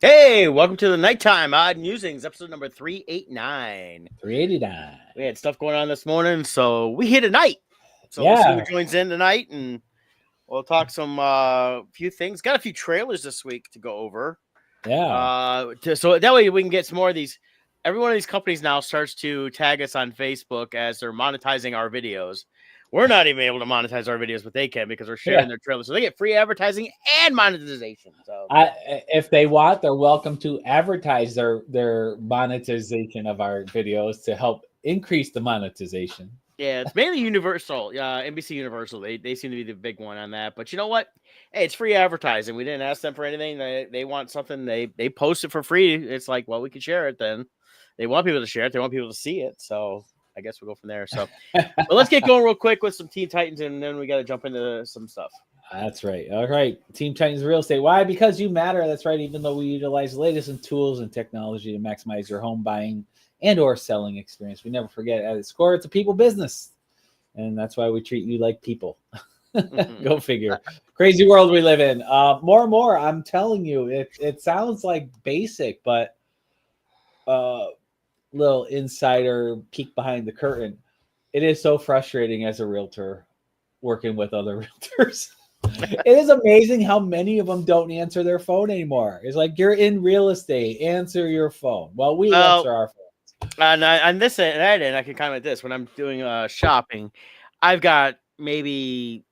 Hey, welcome to the Nighttime Odd Musings, episode number 389. 389. We had stuff going on this morning, so we hit a night. So we'll see who Yeah, joins in tonight, and we'll talk some few things. Got a few trailers this week to go over. yeah. So that way we can get some more of these. Every one of these companies now starts to tag us on Facebook as they're monetizing our videos. We're not even able to monetize our videos, but they can because we're sharing Yeah. their trailers. So they get free advertising and monetization. So If they want, they're welcome to advertise their monetization of our videos to help increase the monetization. yeah, it's mainly Universal, NBC Universal. They seem to be the big one on that. But you know what? Hey, it's free advertising. We didn't ask them for anything. They want something. They post it for free. It's like, well, we can share it then. They want people to share it. They want people to see it. So I guess we'll go from there. So, but let's get going real quick with some Teen Titans, and then we got to jump into some stuff. That's right. All right. Team Titans Real Estate. Why? Because you matter. That's right. Even though we utilize the latest in tools and technology to maximize your home buying and or selling experience, we never forget at its core, it's a people business. And that's why we treat you like people. Go figure. Crazy world we live in. More and more, I'm telling you, it sounds like basic, but little insider peek behind the curtain. It is so frustrating as a realtor working with other realtors. It is amazing how many of them don't answer their phone anymore. It's like you're in real estate, answer your phone. Well, we answer our phone. On this end, that end, I can comment this when I'm doing shopping. I've got maybe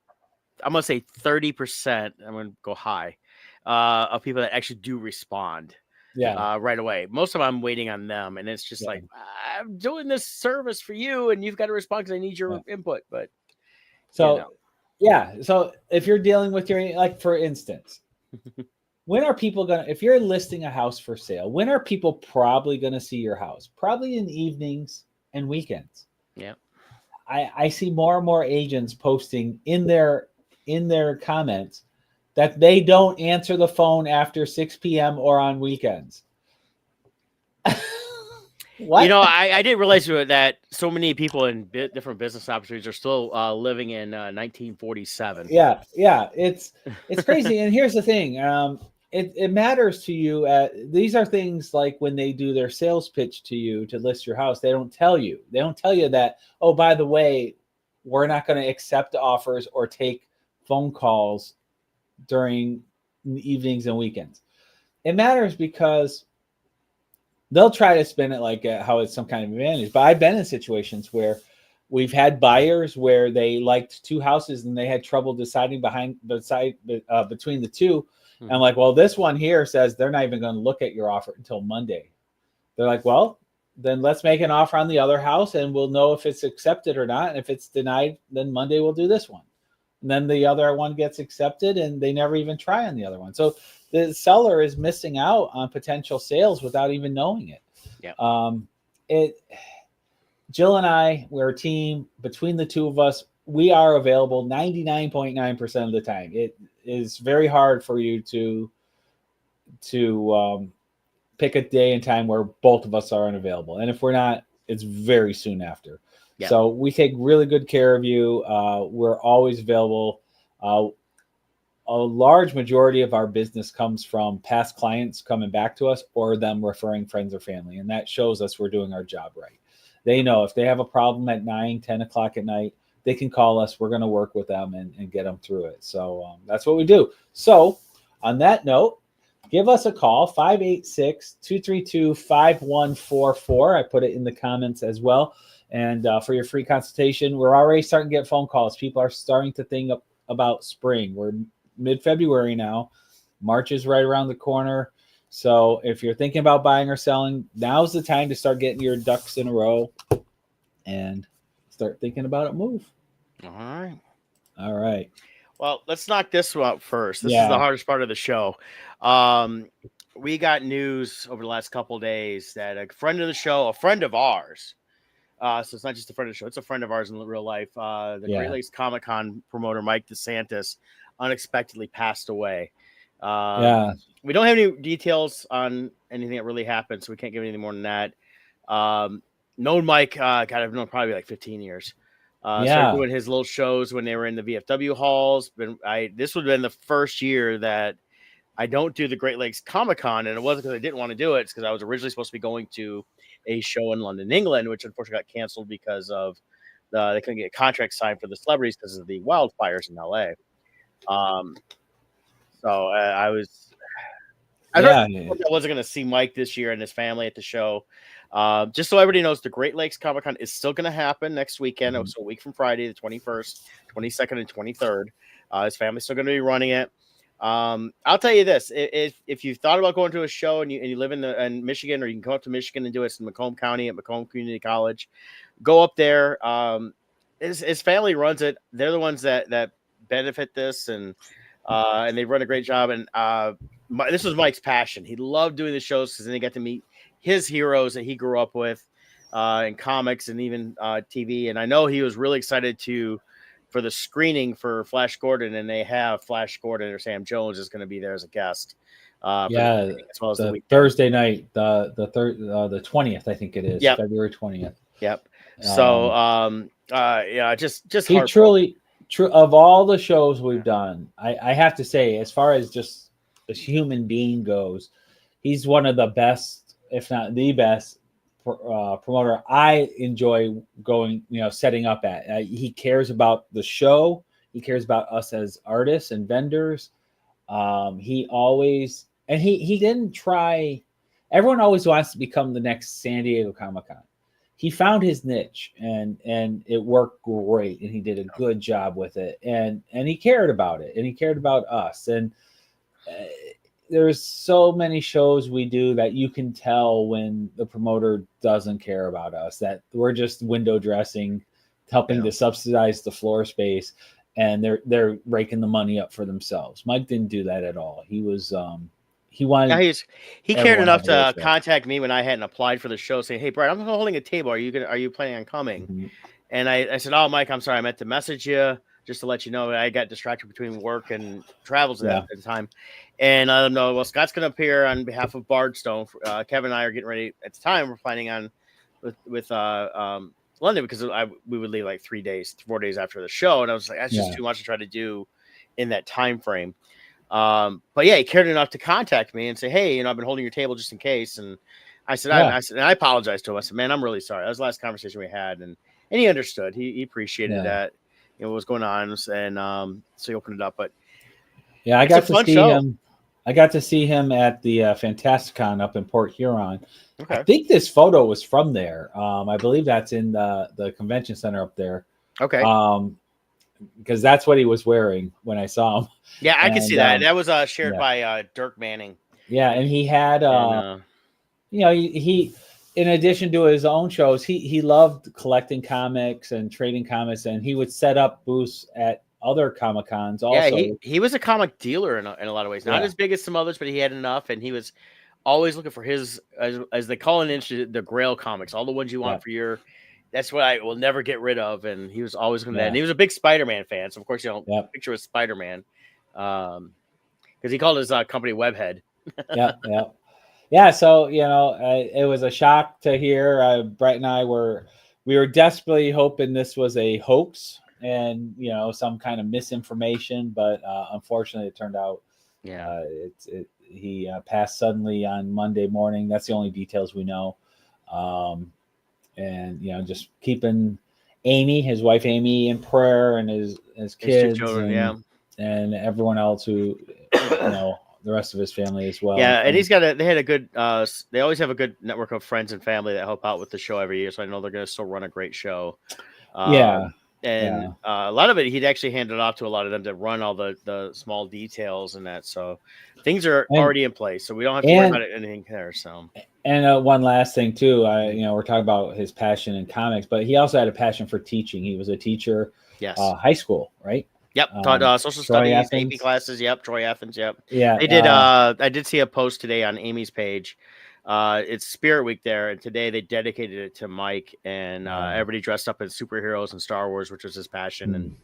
I'm gonna say 30%. I'm gonna go high of people that actually do respond. Yeah. Right away. Most of them I'm waiting on them, and it's just Yeah. like I'm doing this service for you, and you've got to respond because I need your Yeah. input. But you So, know, yeah. So if you're dealing with your, like, for instance, when are people going to, if you're listing a house for sale, when are people probably going to see your house? Probably in evenings and weekends. yeah. I see more and more agents posting in their comments that they don't answer the phone after 6 p.m. or on weekends. What? I didn't realize that so many people in different business opportunities are still living in 1947. Yeah, it's crazy. And here's the thing, it matters to you. These are things like when they do their sales pitch to you to list your house, they don't tell you that, oh, by the way, we're not going to accept offers or take phone calls during evenings and weekends. It matters because they'll try to spin it like how it's some kind of advantage. But I've been in situations where we've had buyers where they liked two houses and they had trouble deciding between the two. And I'm like, well, this one here says they're not even going to look at your offer until Monday. They're like, well, then let's make an offer on the other house and we'll know if it's accepted or not. And if it's denied, then Monday we'll do this one. And then the other one gets accepted and they never even try on the other one. So the seller is missing out on potential sales without even knowing it. Yeah. It Jill and I, we're a team. Between the two of us, we are available 99.9% of the time. It is very hard for you to pick a day and time where both of us are unavailable. And if we're not, it's very soon after. Yeah. So we take really good care of you. We're always available. A large majority of our business comes from past clients coming back to us or them referring friends or family. And that shows us we're doing our job right. They know if they have a problem at 9, 10 o'clock at night, they can call us. We're going to work with them and get them through it. So that's what we do. So on that note, give us a call, 586-232-5144. I put it in the comments as well. And for your free consultation, we're already starting to get phone calls. People are starting to think about spring. We're mid-February now. March is right around the corner. So if you're thinking about buying or selling, now's the time to start getting your ducks in a row and start thinking about it. Move. All right. Well, let's knock this one out first. This is Yeah. the hardest part of the show. We got news over the last couple of days that a friend of the show, a friend of ours, so it's not just a friend of the show, it's a friend of ours in real life. The Great Lakes Comic-Con promoter, Mike DeSantis, unexpectedly passed away. We don't have any details on anything that really happened, so we can't give any more than that. Known Mike, I've known probably like 15 years. Started doing his little shows when they were in the VFW halls. This would have been the first year that I don't do the Great Lakes Comic Con, and it wasn't because I didn't want to do it. It's because I was originally supposed to be going to a show in London, England, which unfortunately got canceled because of they couldn't get a contract signed for the celebrities because of the wildfires in LA. So I was. I Yeah, wasn't going to see Mike this year and his family at the show. Just so everybody knows, the Great Lakes Comic Con is still going to happen next weekend. Mhm. So a week from Friday, the 21st, 22nd, and 23rd. His family's still going to be running it. I'll tell you this: if you've thought about going to a show and you live in Michigan, or you can come up to Michigan and do it in Macomb County at Macomb Community College, go up there. His family runs it. They're the ones that benefit this, and they run a great job. And this was Mike's passion. He loved doing the shows because then he got to meet his heroes that he grew up with in comics and even TV. And I know he was really excited for the screening for Flash Gordon, and they have Flash Gordon or Sam Jones is going to be there as a guest. Yeah, as well as the Thursday night, the 20th, I think it is. Yep. February 20th. Yep. So yeah, just he truly of all the shows we've done, I have to say, as far as just a human being goes, he's one of the best, if not the best promoter I enjoy going, setting up at. He cares about the show. He cares about us as artists and vendors. He always, and he didn't try. Everyone always wants to become the next San Diego Comic-Con. He found his niche, and it worked great, and he did a good job with it, and he cared about it, and he cared about us. And there's so many shows we do that you can tell when the promoter doesn't care about us, that we're just window dressing, helping to subsidize the floor space, and they're raking the money up for themselves. Mike didn't do that at all. He was he wanted. He cared enough to contact me when I hadn't applied for the show, saying, "Hey, Brad, I'm holding a table. Are you planning on coming?" Mm-hmm. And I said, "Oh, Mike, I'm sorry. I meant to message you just to let you know I got distracted between work and travels at the time." And I don't know. Well, Scott's going to appear on behalf of Bardstone. Kevin and I are getting ready at the time. We're planning on with London because we would leave like 4 days after the show, and I was like, that's just too much to try to do in that time frame. But yeah, he cared enough to contact me and say, "Hey, I've been holding your table just in case." And I said, I apologized to him. I said, "Man, I'm really sorry. That was the last conversation we had," and he understood. He appreciated that, what was going on, and so he opened it up. But yeah, I got to see him. I got to see him at the Fantasticon up in Port Huron. Okay. I think this photo was from there. I believe that's in the convention center up there. Okay. Because that's what he was wearing when I saw him. Yeah, I can see that. That was shared by Dirk Manning. Yeah, and he had, he in addition to his own shows, he loved collecting comics and trading comics, and he would set up booths at other Comic Cons also. Yeah, he was a comic dealer in a lot of ways. Not as big as some others, but he had enough, and he was always looking for his, as they call it, the Grail comics, all the ones you want for your. That's what I will never get rid of, and he was always going to that. And he was a big Spider-Man fan, so of course, picture with Spider-Man, because he called his company Webhead. Yeah. So it was a shock to hear. Brett and I were desperately hoping this was a hoax and some kind of misinformation, but unfortunately, it turned out. He passed suddenly on Monday morning. That's the only details we know. And just keeping his wife Amy, in prayer, and his kids, children, and everyone else who, the rest of his family as well. Yeah, and they had a good. They always have a good network of friends and family that help out with the show every year. So I know they're going to still run a great show. A lot of it he'd actually handed off to a lot of them to run all the small details and that. So things are already in place, so we don't have to worry about anything there. So. And one last thing too, we're talking about his passion in comics, but he also had a passion for teaching. He was a teacher, high school, right? Yep, taught social studies, AP classes. Yep, Troy Athens. Yep. Yeah, they did. I did see a post today on Amy's page. It's Spirit Week there, and today they dedicated it to Mike, and everybody dressed up as superheroes and Star Wars, which was his passion,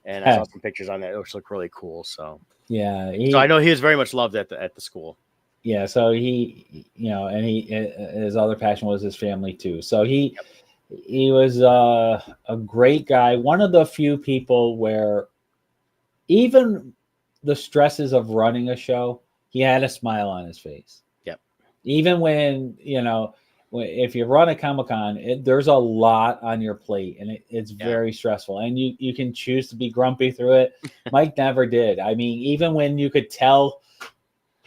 and I saw some pictures on that, which look really cool. So so I know he was very much loved at the school. Yeah, so he, and his other passion was his family too. So he was a great guy. One of the few people where even the stresses of running a show, he had a smile on his face. Yep. Even when, if you run a Comic-Con, there's a lot on your plate, and it's very stressful, and you can choose to be grumpy through it. Mike never did. I mean, even when you could tell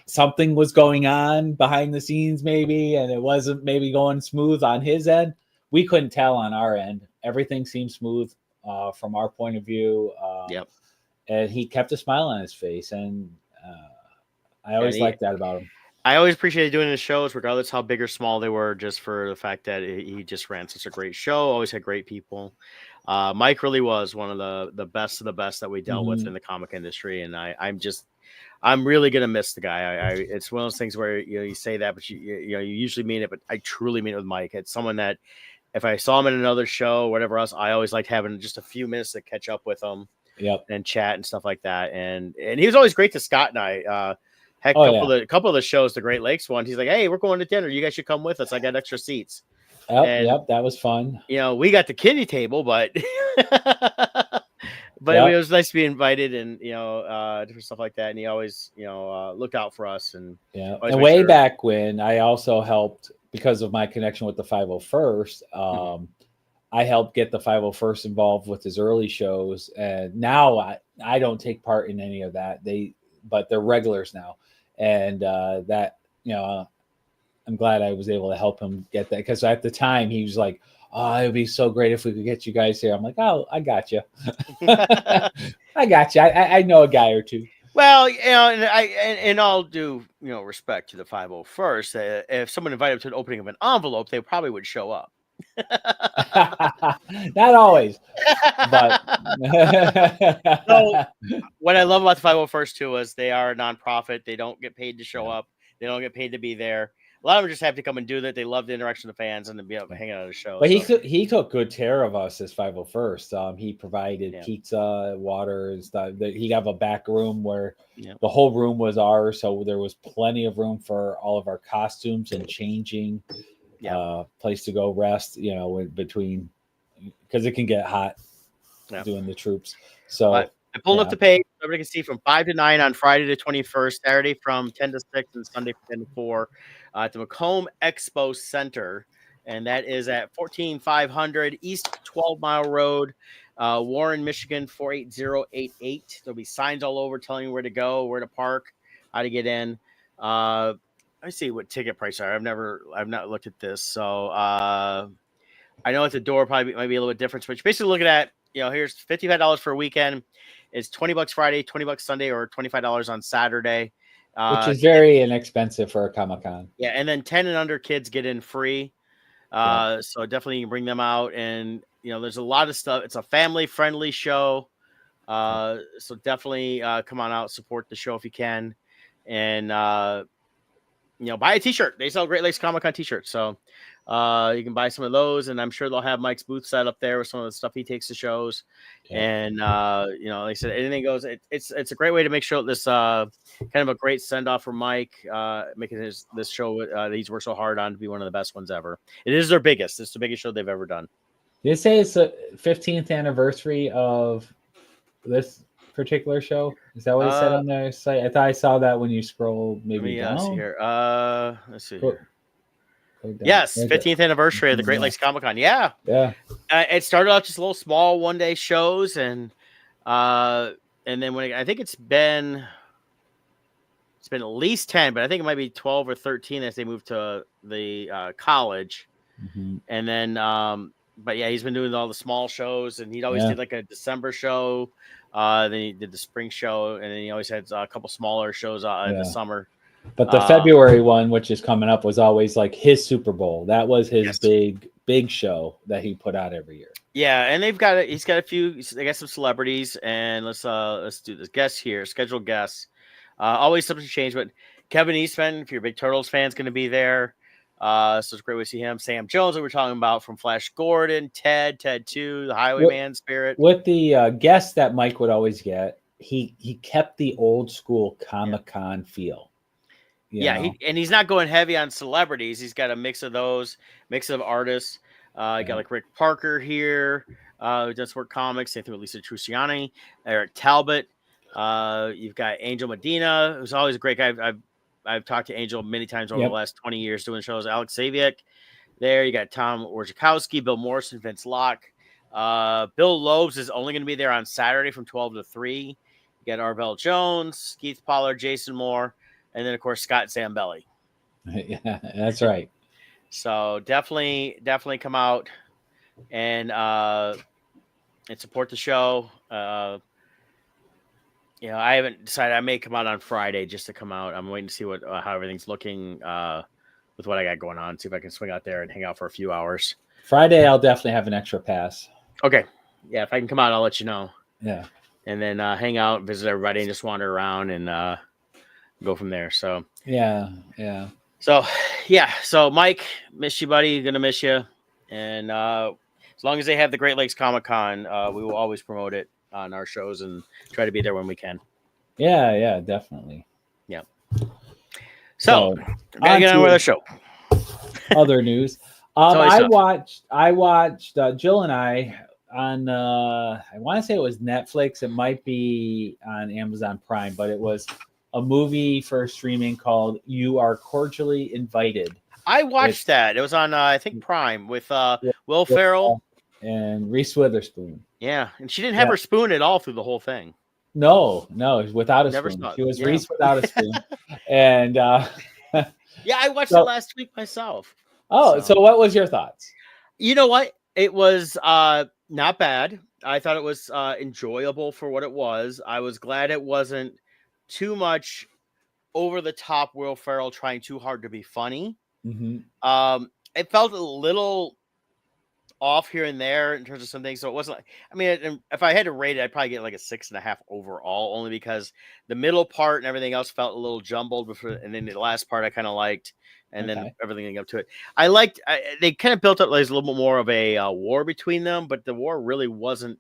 something was going on behind the scenes, maybe, and it wasn't maybe going smooth on his end, we couldn't tell on our end. Everything seemed smooth from our point of view. Yep. And he kept a smile on his face, and I always liked that about him. I always appreciated doing his shows, regardless how big or small they were, just for the fact that he just ran such a great show. Always had great people. Mike really was one of the best of the best that we dealt with in the comic industry, and I'm really gonna miss the guy. It's one of those things where you say that, but you usually mean it. But I truly mean it with Mike. It's someone that if I saw him in another show, whatever else, I always liked having just a few minutes to catch up with him, and chat and stuff like that. And he was always great to Scott and I. Heck, a couple of the shows, the Great Lakes one, he's like, "Hey, we're going to dinner. You guys should come with us. I got extra seats." Yep, that was fun. We got the kiddie table, but it was nice to be invited, and different stuff like that. And he always looked out for us. And and way back when, I also helped because of my connection with the 501st. I helped get the 501st involved with his early shows, and now I don't take part in any of that. But they're regulars now. And that, I'm glad I was able to help him get that, because at the time he was like, "Oh, it would be so great if we could get you guys here." I'm like, "Oh, I got you. I got you. I know a guy or two." Well, and I'll do respect to the 501st. If someone invited him to an opening of an envelope, they probably would show up. Not always, but so what I love about the 501st too is they are a nonprofit. They don't get paid to show up. They don't get paid to be there. A lot of them just have to come and do that. They love the interaction of the fans and to be able to hang out at a show. But he took good care of us as 501st. He provided pizza, water, and stuff. He got a back room where the whole room was ours, so there was plenty of room for all of our costumes and changing. Place to go rest, in between, because it can get hot doing the troops. So I pulled up the page. Everybody can see from 5 to 9 on Friday the 21st, Saturday from 10 to 6, and Sunday from 10 to 4 at the Macomb Expo Center. And that is at 14500 East 12 Mile Road, Warren, Michigan 48088. There'll be signs all over telling you where to go, where to park, how to get in. Let me see what ticket prices are. I've not looked at this. So I know at the door probably might be a little bit different. But you're basically looking at, here's $55 for a weekend. It's $20 Friday, $20 Sunday, or $25 on Saturday. Which is very inexpensive for a Comic-Con. Yeah, and then 10 and under kids get in free. So definitely you can bring them out. And, there's a lot of stuff. It's a family-friendly show. So definitely come on out, support the show if you can. And, buy a t-shirt. They sell Great Lakes Comic-Con t-shirts. So you can buy some of those, and I'm sure they'll have Mike's booth set up there with some of the stuff he takes to shows. And like I said, anything goes. It's a great way to make sure this kind of a great send-off for Mike, making this show that he's worked so hard on to be one of the best ones ever. It is their biggest. It's the biggest show they've ever done. They say it's the 15th anniversary of this particular show. Is that what it said on their site? I thought I saw that when you scroll maybe down. See here. Let's see here. Yes, 15th anniversary of the Great Lakes Comic-Con. Yeah. It started off just little small one-day shows, and then when I think it's been at least 10, but I think it might be 12 or 13 as they moved to the college, and then but yeah, he's been doing all the small shows, and he'd always did like a December show. Then he did the spring show, and then he always had a couple smaller shows in the summer. But the February one, which is coming up, was always like his Super Bowl. That was his big show that he put out every year. Yeah, and he's got a few. They got some celebrities, and let's do this. Guests here, scheduled guests. Always something to change, but Kevin Eastman, if you're a big Turtles fan, is going to be there. So it's a great way to see him. Sam Jones, that we're talking about from Flash Gordon, Ted 2, the Highwayman Spirit. With the guests that Mike would always get, he kept the old school Comic-Con feel. He's not going heavy on celebrities. He's got a mix of those, mix of artists. You got like Rick Parker here, who does work comics. Same thing with Lisa Truciani, Eric Talbot. You've got Angel Medina, who's always a great guy. I've I've talked to Angel many times over Yep. the last 20 years doing shows. Alex Saviak there. You got Tom Orzechowski, Bill Morrison, Vince Locke. Bill Loebs is only going to be there on Saturday from 12 to 3. You got Arvell Jones, Keith Pollard, Jason Moore, and then, of course, Scott Zambelli. Yeah, that's right. So definitely come out and support the show. I haven't decided. I may come out on Friday just to come out. I'm waiting to see what how everything's looking with what I got going on. See if I can swing out there and hang out for a few hours. Friday, I'll definitely have an extra pass. Okay. Yeah, if I can come out, I'll let you know. Yeah. And then hang out, visit everybody, and just wander around and go from there. So yeah. So yeah. So Mike, miss you, buddy. Gonna miss you. And as long as they have the Great Lakes Comic Con, we will always promote it on our shows and try to be there when we can. Yeah, definitely. Yeah. So gotta get on with the show. Other news. I watched Jill and I on I want to say it was Netflix. It might be on Amazon Prime, but it was a movie for streaming called You Are Cordially Invited. I watched that. It was on I think Prime with Will Ferrell and Reese Witherspoon. Yeah, and she didn't have her spoon at all through the whole thing. No, without a spoon. She was Reese without a spoon. And yeah, I watched it last week myself. Oh, so what was your thoughts? You know what? It was not bad. I thought it was enjoyable for what it was. I was glad it wasn't too much over the top Will Ferrell trying too hard to be funny. Mm-hmm. It felt a little off here and there in terms of some things. So it wasn't like, I mean, if I had to rate it, I'd probably get like a 6.5 overall, only because the middle part and everything else felt a little jumbled before, and then the last part I kind of liked, and then everything up to it. I liked, they kind of built up like a little bit more of a war between them, but the war really wasn't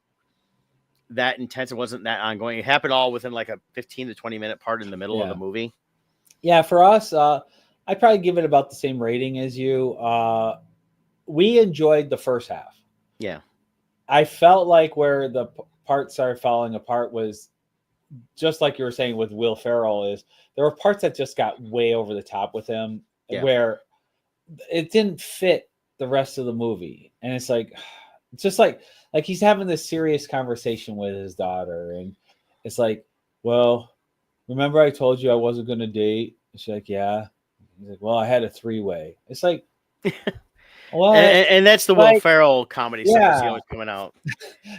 that intense. It wasn't that ongoing. It happened all within like a 15 to 20 minute part in the middle of the movie. Yeah, for us, I'd probably give it about the same rating as you. We enjoyed the first half. Yeah. I felt like where the parts started falling apart was just like you were saying with Will Ferrell, is there were parts that just got way over the top with him where it didn't fit the rest of the movie. And it's just like he's having this serious conversation with his daughter. And it's like, well, remember I told you I wasn't going to date? And she's like, yeah. He's like, well, I had a 3-way. It's like, well, and that's the Will Ferrell comedy stuff that's always coming out.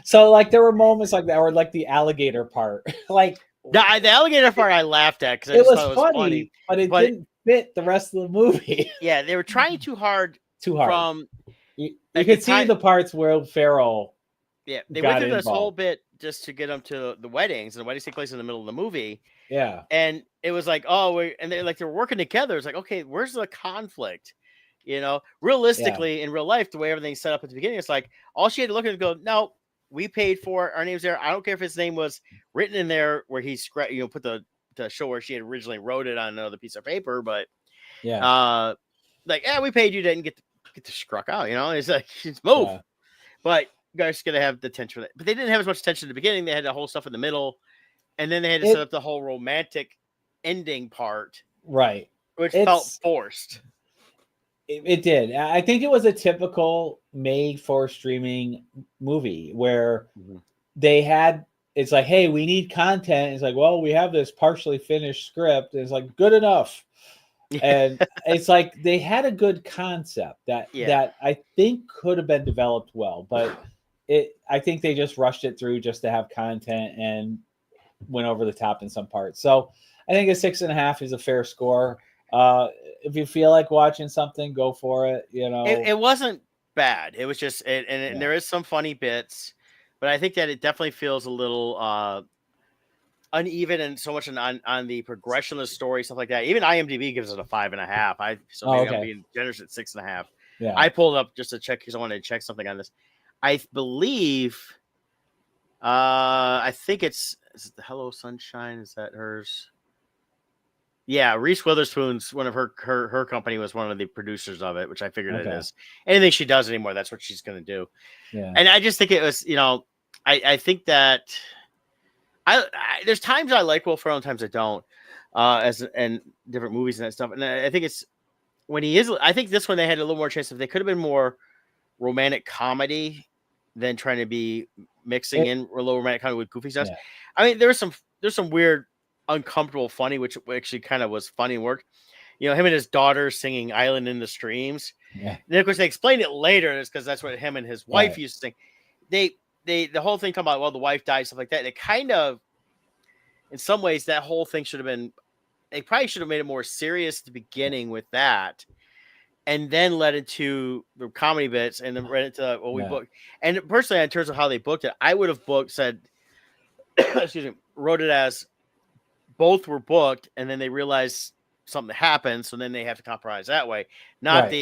So like there were moments like that, or like the alligator part, like the alligator part I laughed at because it was funny, but it didn't fit the rest of the movie. Yeah, they were trying too hard. From you could see the parts where Ferrell. Yeah, they went through this whole bit just to get them to the weddings, and the weddings take place in the middle of the movie. Yeah, and it was like, and they were working together. It's like, okay, where's the conflict? You know, realistically, in real life, the way everything's set up at the beginning, it's like all she had to look at and go, no, we paid for it. Our name's there. I don't care if his name was written in there where he put the show where she had originally wrote it on another piece of paper, but we paid you, didn't get the struck out. You know, it's like it's move, but you guys gotta have the tension for that. But they didn't have as much tension at the beginning. They had the whole stuff in the middle, and then they had to set up the whole romantic ending part, right? Which felt forced. It did. I think it was a typical made for streaming movie where they had, it's like, hey, we need content. It's like, well, we have this partially finished script. It's like, good enough. And it's like they had a good concept that I think could have been developed well, but I think they just rushed it through just to have content and went over the top in some parts. So I think a 6.5 is a fair score. If you feel like watching something, go for it. You know, it wasn't bad. It was just, and there is some funny bits, but I think that it definitely feels a little uneven and so much on the progression of the story, stuff like that. Even IMDb gives it a 5.5. I'm being generous at 6.5. Yeah, I pulled up just to check because I wanted to check something on this. I believe, I think is it the Hello Sunshine? Is that hers? Yeah, Reese Witherspoon's one of her company was one of the producers of it, which I figured it is. Anything she does anymore, that's what she's going to do. Yeah, and I just think it was, I think that I there's times I like Will Ferrell and times I don't. as and different movies and that stuff. And I think it's when he is. I think this one they had a little more chance. If they could have been more romantic comedy than trying to be mixing in a little romantic comedy with goofy stuff. Yeah. I mean, there's some weird, uncomfortable, funny, which actually kind of was funny and worked. You know, him and his daughter singing "Island in the Streams." Yeah. And of course, they explained it later, because that's what him and his wife used to sing. The whole thing talking about, well, the wife died, stuff like that. It kind of, in some ways, that whole thing should have been. They probably should have made it more serious at the beginning with that, and then led into the comedy bits, and then read into what we booked. And personally, in terms of how they booked it, I would have said, excuse me, wrote it as both were booked, and then they realized something happened, so then they have to compromise that way. Not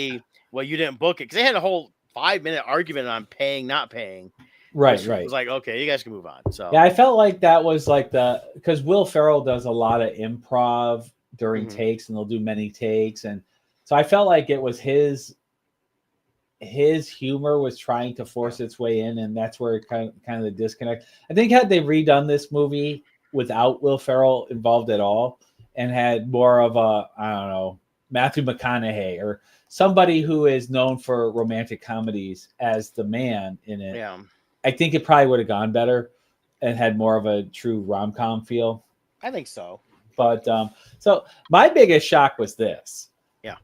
well, you didn't book it, because they had a whole 5-minute argument on paying, not paying. Right. It was like, okay, you guys can move on. So yeah, I felt like that was like because Will Ferrell does a lot of improv during takes, and they'll do many takes, and so I felt like it was his humor was trying to force its way in, and that's where it kind of the disconnect. I think had they redone this movie without Will Ferrell involved at all, and had more of a, I don't know, Matthew McConaughey or somebody who is known for romantic comedies as the man in it, I think it probably would have gone better and had more of a true rom-com feel. I think so. But so my biggest shock was this. Yeah.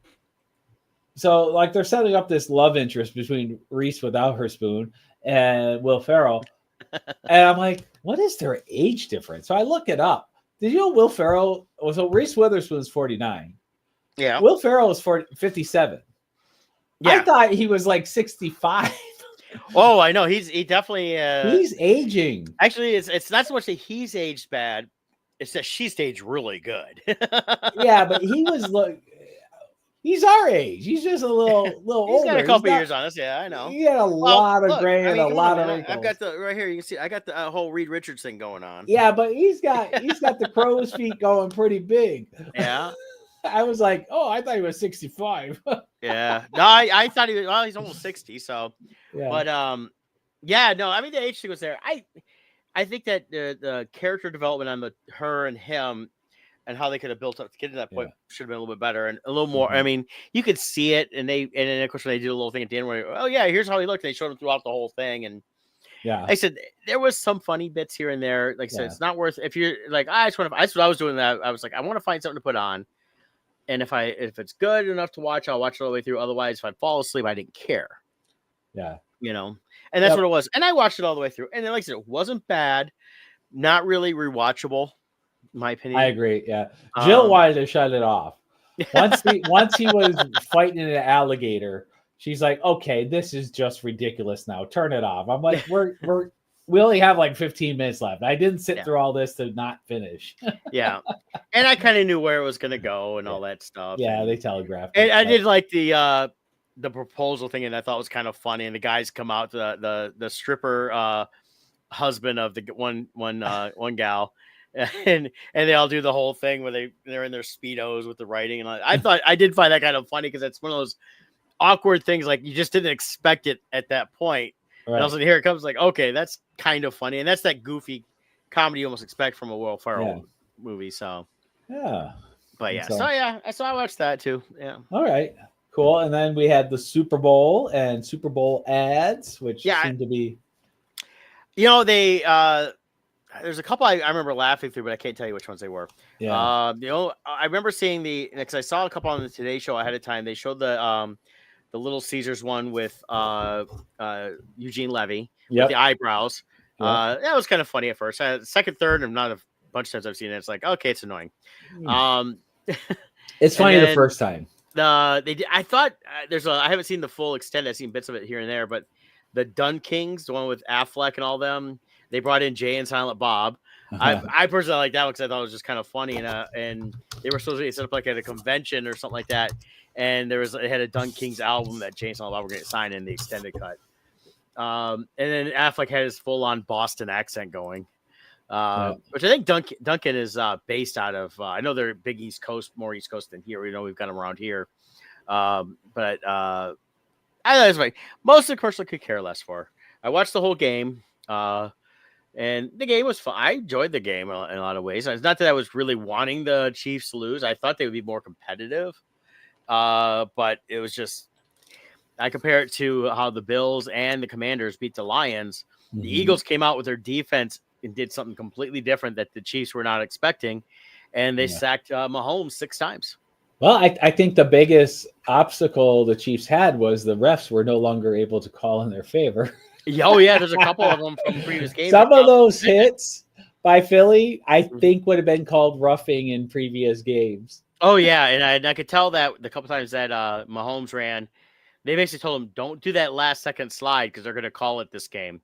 So like they're setting up this love interest between Reese Witherspoon and Will Ferrell. And I'm like, what is their age difference? So I look it up. Did you know Will Ferrell? So Reese Witherspoon's 49. Yeah. Will Ferrell is 57. Yeah. I thought he was like 65. Oh, I know. He definitely he's aging. Actually, it's not so much that he's aged bad, it's that she's aged really good. Yeah, but he was he's our age. He's just a little he's older. He's got a couple years on us. Yeah, I know. He had a lot of gray and a lot of wrinkles. I've got the right here. You can see I got the whole Reed Richards thing going on. Yeah, but he's got the crow's feet going pretty big. Yeah. I was like, oh, I thought he was 65. Yeah. No, I thought he was, well, he's almost 60. So, yeah. But yeah, no, I mean the age thing was there. I think that the character development on her and him and how they could have built up to get to that point should have been a little bit better and a little more. I mean, you could see it, and then of course when they do a little thing at the end where, oh yeah, here's how he looked. They showed him throughout the whole thing, and I said there was some funny bits here and there. Like I said, it's not worth if you're like, I just want to. That's what I was doing. That I was like, I want to find something to put on, and if it's good enough to watch, I'll watch it all the way through. Otherwise, if I fall asleep, I didn't care. Yeah, you know, and that's what it was. And I watched it all the way through, and then, like I said, it wasn't bad, not really rewatchable. In my opinion. I agree. Yeah. Jill wanted to shut it off. Once he was fighting an alligator, she's like, okay, this is just ridiculous now. Turn it off. I'm like, we only have like 15 minutes left. I didn't sit through all this to not finish. Yeah. And I kind of knew where it was going to go and all that stuff. Yeah, they telegraphed. And I did like the proposal thing, and I thought it was kind of funny. And the guys come out, the stripper husband of the one gal. And they all do the whole thing where they're in their Speedos with the writing, and I did find that kind of funny because it's one of those awkward things, like you just didn't expect it at that point. Right. And also here it comes, like, okay, that's kind of funny, and that's that goofy comedy you almost expect from a Will Ferrell movie. So but so I watched that too. Yeah. All right, cool. And then we had the Super Bowl and Super Bowl ads, which seemed to be, they there's a couple I remember laughing through, but I can't tell you which ones they were. Yeah. I remember seeing because I saw a couple on the Today Show ahead of time. They showed the Little Caesars one with Eugene Levy with the eyebrows. Yep. That was kind of funny at first. Second, third, and not a bunch of times I've seen it. It's like, okay, it's annoying. It's funny the first time. I thought I haven't seen the full extent. I've seen bits of it here and there, but the Dun Kings, the one with Affleck and all them. They brought in Jay and Silent Bob. I personally like that one because I thought it was just kind of funny, and they were supposed to be set up like at a convention or something like that. And it had a Dun Kings album that Jay and Silent Bob were going to sign in the extended cut. And then Affleck had his full on Boston accent going, which I think Duncan is based out of. I know they're big East Coast, more East Coast than here. We know we've got them around here, but I thought it was like most of the commercial I could care less for. I watched the whole game. And the game was fun. I enjoyed the game in a lot of ways. It's not that I was really wanting the Chiefs to lose. I thought they would be more competitive. But it was just, I compare it to how the Bills and the Commanders beat the Lions. The Eagles came out with their defense and did something completely different that the Chiefs were not expecting, and they sacked Mahomes 6 times. Well, I think the biggest obstacle the Chiefs had was the refs were no longer able to call in their favor. Oh, yeah, there's a couple of them from previous games. Some of those hits by Philly, I think, would have been called roughing in previous games. Oh, yeah, and I could tell that the couple times that Mahomes ran, they basically told him, don't do that last second slide because they're going to call it this game.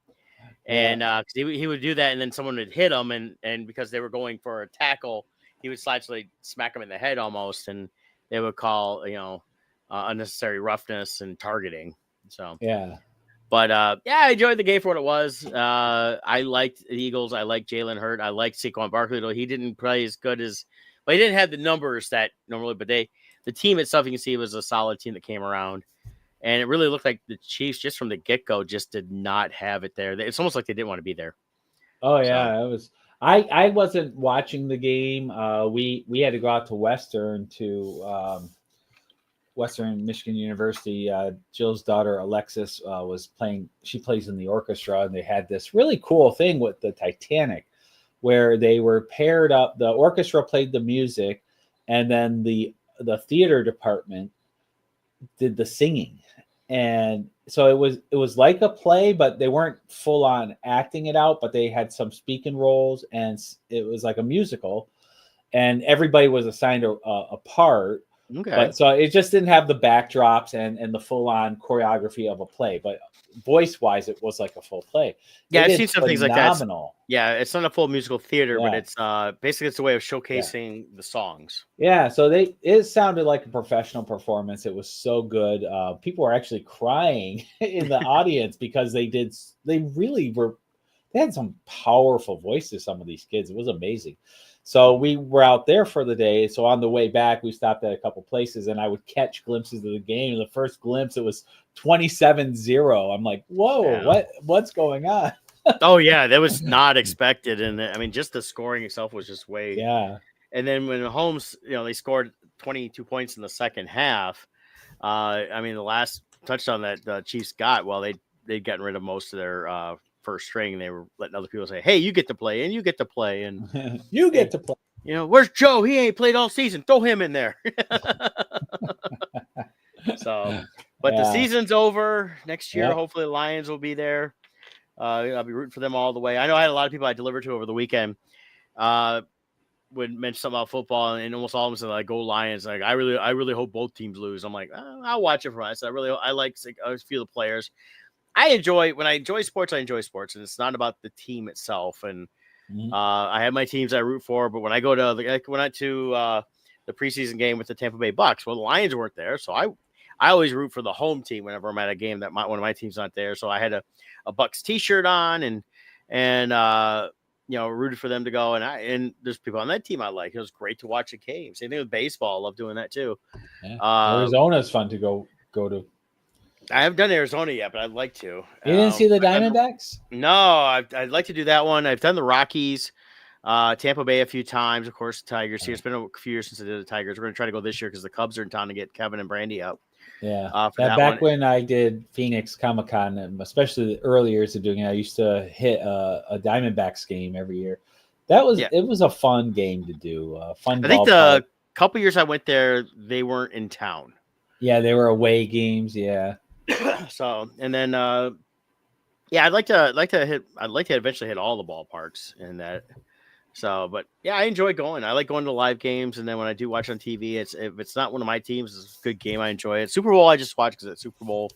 And he would do that, and then someone would hit him, and because they were going for a tackle, he would slide, so they'd smack him in the head almost, and they would call, unnecessary roughness and targeting. So, yeah. But, I enjoyed the game for what it was. I liked the Eagles. I liked Jalen Hurts. I liked Saquon Barkley, though he didn't play as good as – but he didn't have the numbers that normally – but the team itself, you can see, was a solid team that came around. And it really looked like the Chiefs, just from the get-go, just did not have it there. It's almost like they didn't want to be there. Oh, yeah. It was. I wasn't watching the game. We had to go out to Western Michigan University. Jill's daughter, Alexis, was playing. She plays in the orchestra, and they had this really cool thing with the Titanic where they were paired up. The orchestra played the music, and then the theater department did the singing. And so it was like a play, but they weren't full on acting it out, but they had some speaking roles, and it was like a musical, and everybody was assigned a part. Okay. But so it just didn't have the backdrops and the full on choreography of a play, but voice wise, it was like a full play. Yeah, I've seen some things like that. Yeah, it's not a full musical theater, but it's basically it's a way of showcasing the songs. Yeah, so it sounded like a professional performance. It was so good. People were actually crying in the audience because they had some powerful voices, some of these kids. It was amazing. So we were out there for the day. So on the way back, we stopped at a couple places, and I would catch glimpses of the game. And the first glimpse, it was 27-0. I'm like, whoa, what's going on? Oh, yeah, that was not expected. And I mean, just the scoring itself was just way. Yeah. And then when Holmes, they scored 22 points in the second half. I mean, the last touchdown that the Chiefs got, well, they'd gotten rid of most of their first string, and they were letting other people say, hey, you get to play, and you get to play, and you get to play. Where's Joe? He ain't played all season. Throw him in there. So, but the season's over. Next year, hopefully the Lions will be there. I'll be rooting for them all the way. I know I had a lot of people I delivered to over the weekend would mention something about football, and almost all of them said, like, go Lions. Like, I really hope both teams lose. I'm like, I'll watch it for us. I like a few of the players. When I enjoy sports, and it's not about the team itself. And I have my teams I root for, but when I go to the preseason game with the Tampa Bay Bucks, well, the Lions weren't there, so I always root for the home team whenever I'm at a game that one of my team's not there. So I had a Bucks T-shirt on and rooted for them to go. And there's people on that team I like. It was great to watch a game. Same thing with baseball. I love doing that too. Yeah. Arizona's fun to go to. I haven't done Arizona yet, but I'd like to. You didn't see the Diamondbacks? No, I'd like to do that one. I've done the Rockies, Tampa Bay a few times, of course, Tigers here. It's been a few years since I did the Tigers. We're going to try to go this year because the Cubs are in town to get Kevin and Brandy up. Yeah. Back when I did Phoenix Comic-Con, and especially the early years of doing it, I used to hit a Diamondbacks game every year. It was a fun game to do. I think the couple years I went there, they weren't in town. Yeah, they were away games. Yeah. So, and then, I'd like to eventually hit all the ballparks in that. So, but yeah, I enjoy going. I like going to live games, and then when I do watch on TV, if it's not one of my teams, it's a good game. I enjoy it. Super Bowl, I just watch because it's Super Bowl.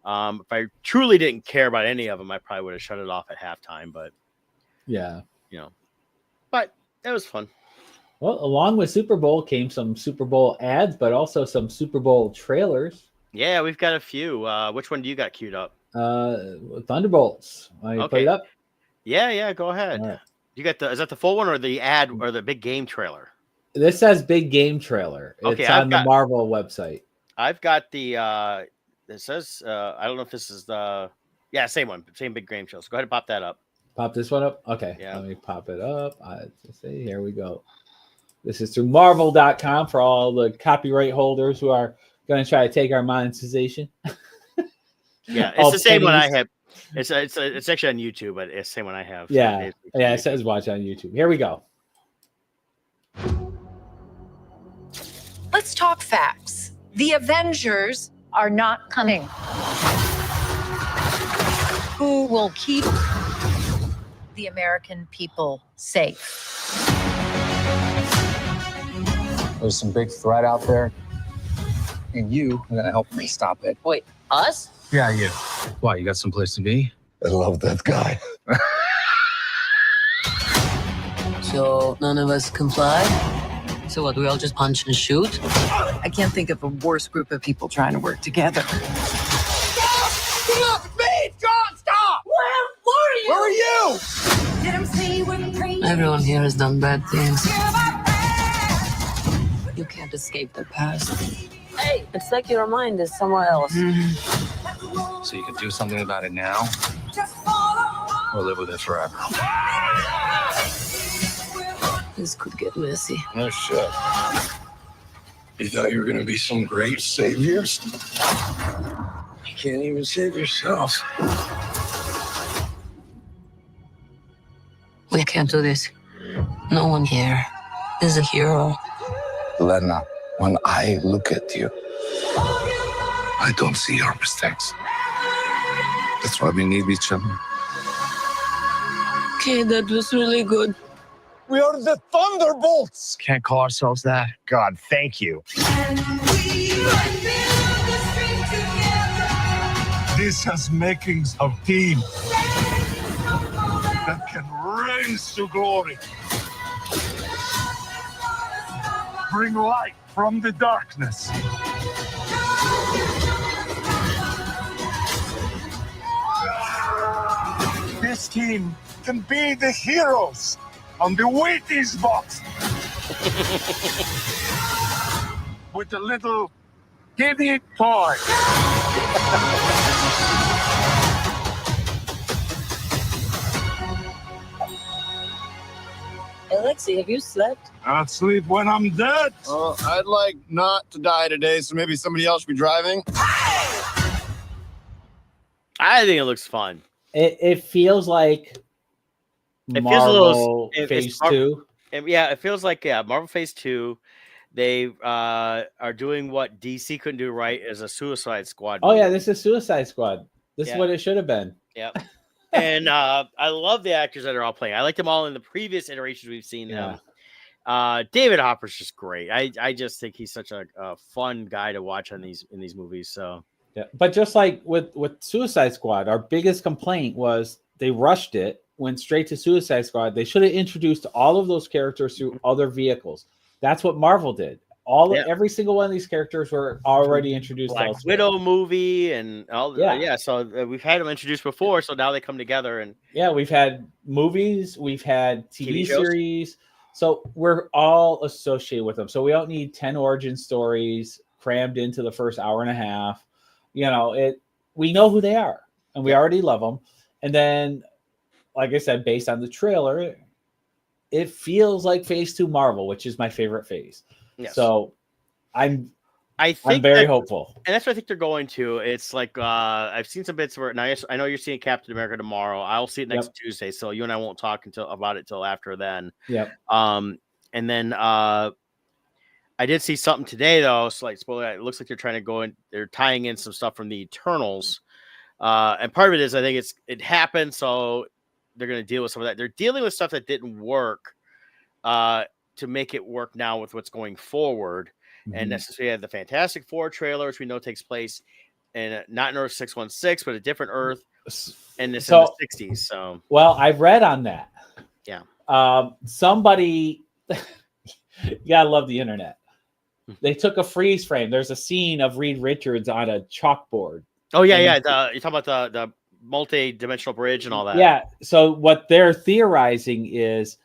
If I truly didn't care about any of them, I probably would have shut it off at halftime. But yeah, but it was fun. Well, along with Super Bowl came some Super Bowl ads, but also some Super Bowl trailers. Yeah, we've got a few. Which one do you got queued up? Thunderbolts. Put it up? Yeah, go ahead. Right. You got is that the full one or the ad or the big game trailer? This says big game trailer. It's on the Marvel website. I've got the it says I don't know if this is the same one, same big game trailer. So go ahead and pop that up. Pop this one up. Okay, Yeah. let me pop it up. Let's see. Here we go. This is through Marvel.com for all the copyright holders who are going to try to take our monetization. Yeah, it's All the same one I pennies. have. It's actually on YouTube, but it's the same one I have. Yeah, yeah. It YouTube. says watch on YouTube. Here we go. Let's talk facts. The Avengers are not coming. Who will keep the American people safe? There's some big threat out there, and you are gonna help me stop it. Wait, us? Yeah, you. Why, you got someplace to be? I love that guy. So none of us comply? So what, we all just punch and shoot? I can't think of a worse group of people trying to work together. Stop! Me! John, stop! Where are you? Everyone here has done bad things. You can't escape the past. Hey, it's like your mind is somewhere else. So you can do something about it now, or live with it forever. This could get messy. No shit. You thought you were gonna be some great saviors? You can't even save yourself. We can't do this. No one here is a hero. Lena, when I look at you, I don't see your mistakes. That's why we need each other. Okay, that was really good. We are the Thunderbolts! Can't call ourselves that. God, thank you. This has makings of team that can raise to glory. Bring light from the darkness. This team can be the heroes on the Wheaties box. With a little giddy toy. Alexi, have you slept? I'll sleep when I'm dead. I'd like not to die today, so maybe somebody else should be driving. I think it looks fun. It feels like It feels a Marvel little- Phase it's 2. Yeah, it feels like Marvel Phase 2. They are doing what DC couldn't do right as a Suicide Squad. Oh, yeah, movie. this is Suicide Squad. This is Yeah. what it should have been. Yep. And I love the actors that are all playing. I like them all in the previous iterations we've seen them. David Hopper's just great. I just think he's such a fun guy to watch in these movies. So Yeah, but just like with Suicide Squad, our biggest complaint was they rushed it, went straight to Suicide Squad. They should have introduced all of those characters through other vehicles. That's what Marvel did. Every single one of these characters were already introduced. Black elsewhere. Widow movie and all. Yeah. So we've had them introduced before, so now they come together and We've had movies, we've had TV shows. series, so we're all associated with them. So we don't need 10 origin stories crammed into the first hour and a half. We know who they are, and we already love them. And then, like I said, based on the trailer, it feels like Phase 2 Marvel, which is my favorite phase. Yes. So I'm think very hopeful. And that's what I think they're going to. It's like I've seen some bits where now I know you're seeing Captain America tomorrow. I'll see it next Tuesday, so you and I won't talk about it till after then. Yep. And then I did see something today though. Slight spoiler. It looks like they're trying to go in. They're tying in some stuff from the Eternals, and part of it is I think it happened, so they're going to deal with some of that. They're dealing with stuff that didn't work to make it work now with what's going forward. And necessarily had the Fantastic Four trailer, which we know takes place in not in Earth 616, but a different Earth, and this in the 60s. So, well, I've read on that. Yeah. Somebody, you gotta love the internet. They took a freeze frame. There's a scene of Reed Richards on a chalkboard. Oh yeah, yeah. You're talking about the multi-dimensional bridge and all that. Yeah. So what they're theorizing is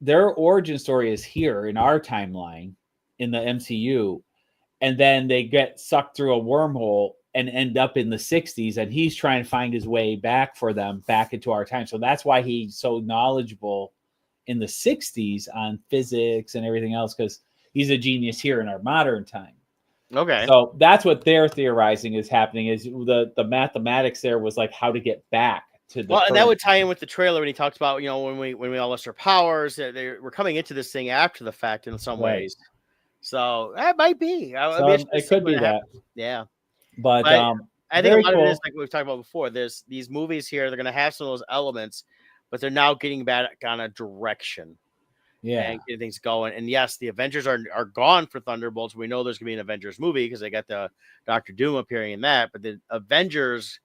their origin story is here in our timeline in the MCU, and then they get sucked through a wormhole and end up in the 60s, and he's trying to find his way back for them back into our time. So that's why he's so knowledgeable in the 60s on physics and everything else, because he's a genius here in our modern time. Okay. So that's what they're theorizing is happening, is the mathematics there was like how to get back to the and that would tie in with the trailer when he talks about, when we all lost our powers, we're coming into this thing after the fact in some ways. So that might be. It could be that. Happens. Yeah. But I think a lot of it is like we've talked about before. There's these movies here, they're going to have some of those elements, but they're now getting back on a direction. Yeah. And getting things going. And yes, the Avengers are gone for Thunderbolts. We know there's going to be an Avengers movie because they got the Doctor Doom appearing in that. But the Avengers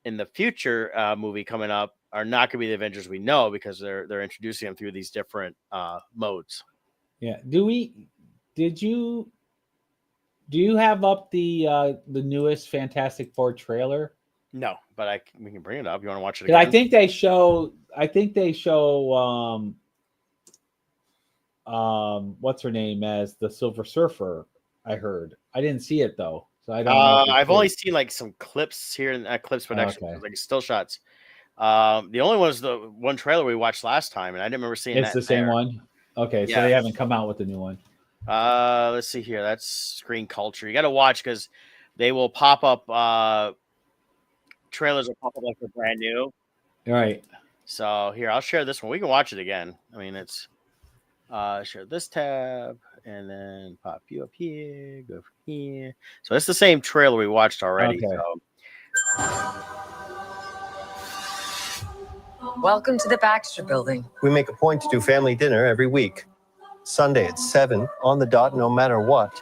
in the future movie coming up are not going to be the Avengers we know, because they're introducing them through these different modes. Yeah. Do you have up the newest Fantastic Four trailer? No, but we can bring it up. You want to watch it again? I think they show what's her name as the Silver Surfer. I heard. I didn't see it though, so I don't know. I've only seen like some clips here and clips, but actually like still shots. The only one was the one trailer we watched last time, and I didn't remember seeing it's the same one. Okay, so they haven't come out with the new one. Let's see here. That's Screen Culture. You got to watch because they will pop up. Trailers will pop up like they're brand new. All right. So here, I'll share this one. We can watch it again. I mean, it's share this tab and then pop you up here. Go from here. So it's the same trailer we watched already. Okay. So. Welcome to the Baxter Building. We make a point to do family dinner every week. Sunday at 7 on the dot, no matter what.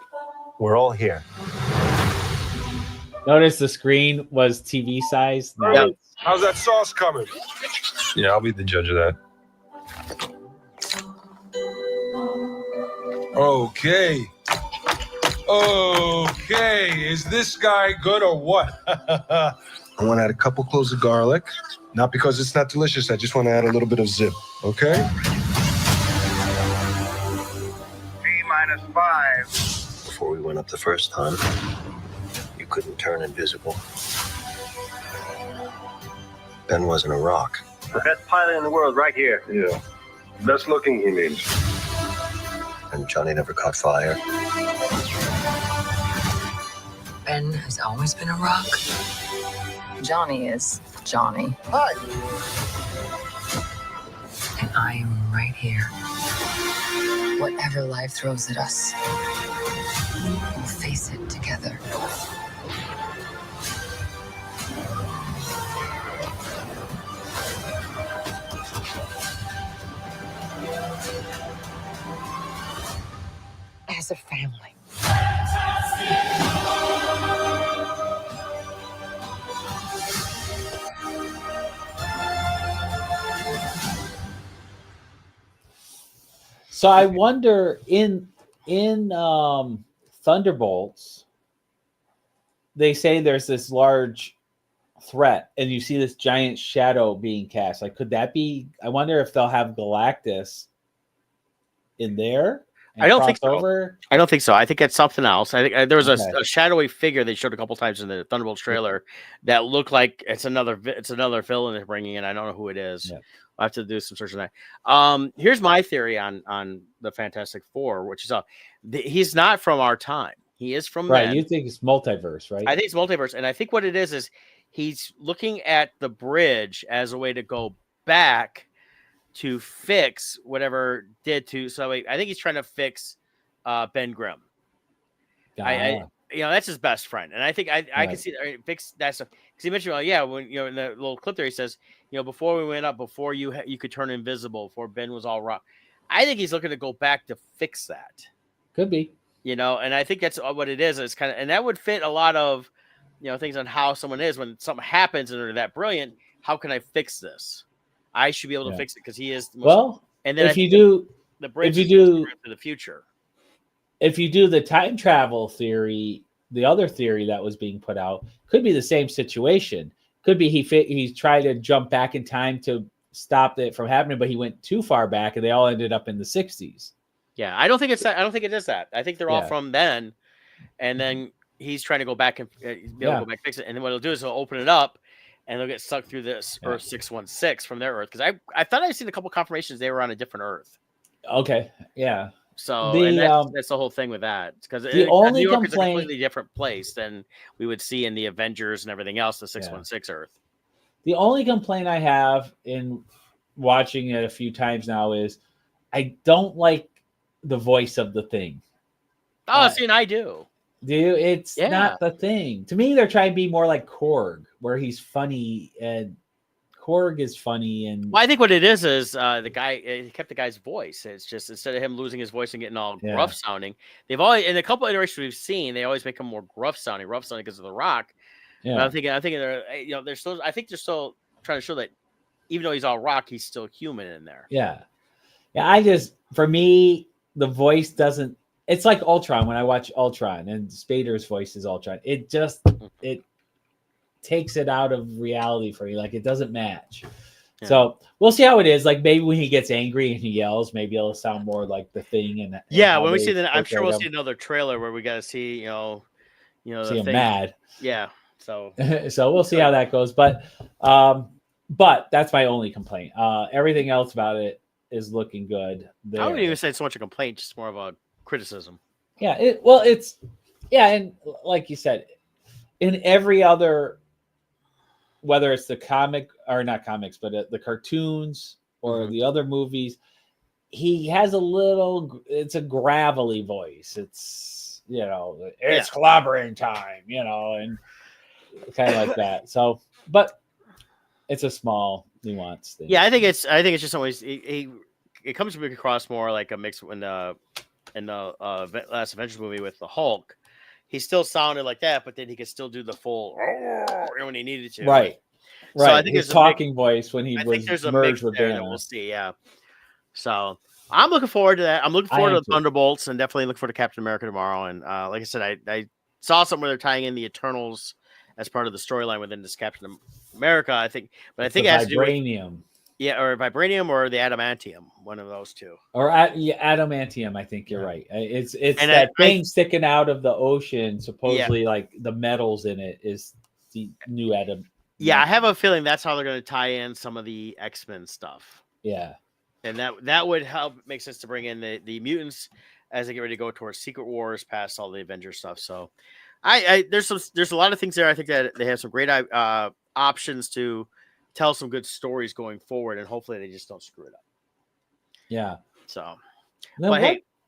We're all here. Notice the screen was TV size. Yeah. How's that sauce coming? Yeah, I'll be the judge of that. Okay. Is this guy good or what? I want to add a couple cloves of garlic. Not because it's not delicious. I just want to add a little bit of zip. Okay? T-5. Before we went up the first time, you couldn't turn invisible. Ben wasn't a rock. The best pilot in the world right here. Yeah. Best looking, he means. And Johnny never caught fire. Ben has always been a rock. Johnny is Johnny. Hi. And I am right here. Whatever life throws at us, we'll face it together. As a family. So I wonder in Thunderbolts, they say there's this large threat, and you see this giant shadow being cast. Like, could that be? I wonder if they'll have Galactus in there. I don't think so. I don't think so. I think it's something else. I think there was a shadowy figure they showed a couple times in the Thunderbolts trailer that looked like it's another villain they're bringing in. I don't know who it is. Yeah. I'll have to do some search on that. Here's my theory on the Fantastic Four, which is he's not from our time. He is from right. then. You think it's multiverse, right? I think it's multiverse, and I think what it is he's looking at the bridge as a way to go back to fix whatever did to. So I think he's trying to fix Ben Grimm. That's his best friend, and I think I can see that fix that stuff because he mentioned, when in the little clip there he says, before we went up, before you could turn invisible, before Ben was all rock. I think he's looking to go back to fix that. Could be, and I think that's what it is. It's kind of, and that would fit a lot of, things on how someone is when something happens and they're that brilliant. How can I fix this? I should be able to fix it because he is the most. And then if you do the bridge, to the future. If you do the time travel theory, the other theory that was being put out could be the same situation. Could be he tried to jump back in time to stop it from happening, but he went too far back, and they all ended up in the 60s. Yeah, I don't think it's that. I don't think it is that. I think they're all from then, and then he's trying to go back and be able to go back and fix it. And then what he'll do is he'll open it up, and they'll get sucked through this Earth 616 from their Earth. Because I thought I'd seen a couple confirmations they were on a different Earth. Okay, yeah. So The, and that's the whole thing with that. Because the only New York complaint, is a completely different place than we would see in the Avengers and everything else. The 616 Earth. The only complaint I have in watching it a few times now is I don't like the voice of the Thing. Oh, see, and I do. Do you? It's not the Thing. To me, they're trying to be more like Korg, where he's funny, and Korg is funny. And well, I think what it is the guy he kept the guy's voice. It's just instead of him losing his voice and getting all gruff sounding, they've always in a couple iterations we've seen they always make him more gruff sounding because of The Rock. Yeah, but I'm thinking they're they're still. I think they're still trying to show that even though he's all rock, he's still human in there. Yeah. For me, the voice doesn't. It's like Ultron when I watch Ultron and Spader's voice is Ultron. It takes it out of reality for you. Like it doesn't match. Yeah. So we'll see how it is. Like maybe when he gets angry and he yells, maybe it'll sound more like the Thing. And when we see that, I'm sure we'll see another trailer where we got to see, see him mad. Yeah. So we'll see how that goes. But that's my only complaint. Everything else about it is looking good. I wouldn't even say it's so much a complaint, just more of a criticism. Yeah. And like you said, in every other, whether it's the comic or not comics, but the cartoons or the other movies, he has it's a gravelly voice. It's, it's clobbering time, and kind of like that. So, but it's a small nuance thing. Yeah, I think it's just always it comes across more like a mix in the last Avengers movie with the Hulk. He still sounded like that, but then he could still do the full when he needed to. Right. So I think his talking voice when he was merged with Banner. We'll see. Yeah. So I'm looking forward to that. I'm looking forward to the Thunderbolts and definitely look forward to Captain America tomorrow. And like I said, I saw something where they're tying in the Eternals as part of the storyline within this Captain America. I think it has to do with vibranium. Or vibranium or the adamantium, one of those two. Or adamantium, I think you're right. It's that thing sticking out of the ocean, supposedly like the metals in it is the new Adam. Yeah, I have a feeling that's how they're going to tie in some of the X-Men stuff. Yeah. And that would help make sense to bring in the mutants as they get ready to go towards Secret Wars past all the Avengers stuff. So there's a lot of things there. I think that they have some great options to tell some good stories going forward, and hopefully they just don't screw it up. Yeah. So,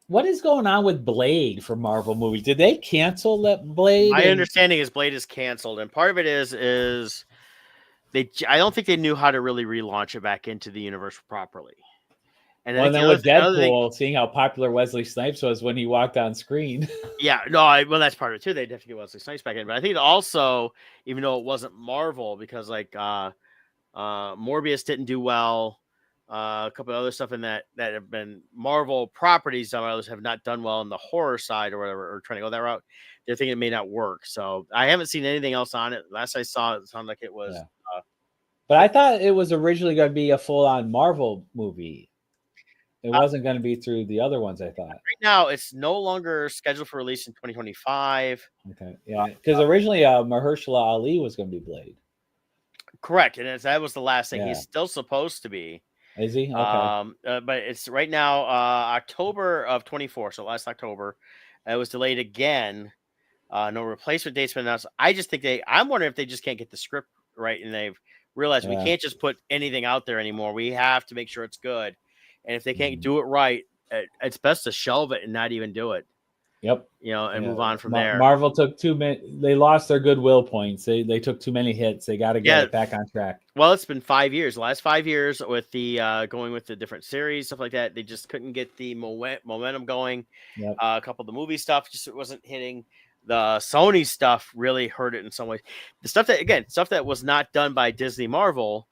what is going on with Blade for Marvel movies? Did they cancel that Blade? My understanding is Blade is canceled, and part of it is I don't think they knew how to really relaunch it back into the universe properly. And then with Deadpool, seeing how popular Wesley Snipes was when he walked on screen. Yeah, well, that's part of it too. They definitely get Wesley Snipes back in, but I think also, even though it wasn't Marvel, because Morbius didn't do well, a couple of other stuff in that have been Marvel properties. Some others have not done well in the horror side or whatever, or trying to go that route. They're thinking it may not work. So I haven't seen anything else on it. Last I saw, it sounded like it was. Yeah. But I thought it was originally going to be a full-on Marvel movie. It wasn't going to be through the other ones, I thought. Right now, it's no longer scheduled for release in 2025. Okay, yeah, because originally Mahershala Ali was going to be Blade. Correct, and that was the last thing. Yeah. He's still supposed to be. Is he? Okay. But it's right now October of 24, so last October. It was delayed again. No replacement date's been announced. I just think I'm wondering if they just can't get the script right, and they've realized we can't just put anything out there anymore. We have to make sure it's good. And if they can't do it right, it's best to shelve it and not even do it. Yep. And move on from there. Marvel took too many. They lost their goodwill points. They took too many hits. They got to get it back on track. Well, it's been 5 years. The last 5 years with the going with the different series, stuff like that. They just couldn't get the momentum going. Yep. A couple of the movie stuff just wasn't hitting. The Sony stuff really hurt it in some ways. The stuff that was not done by Disney Marvel,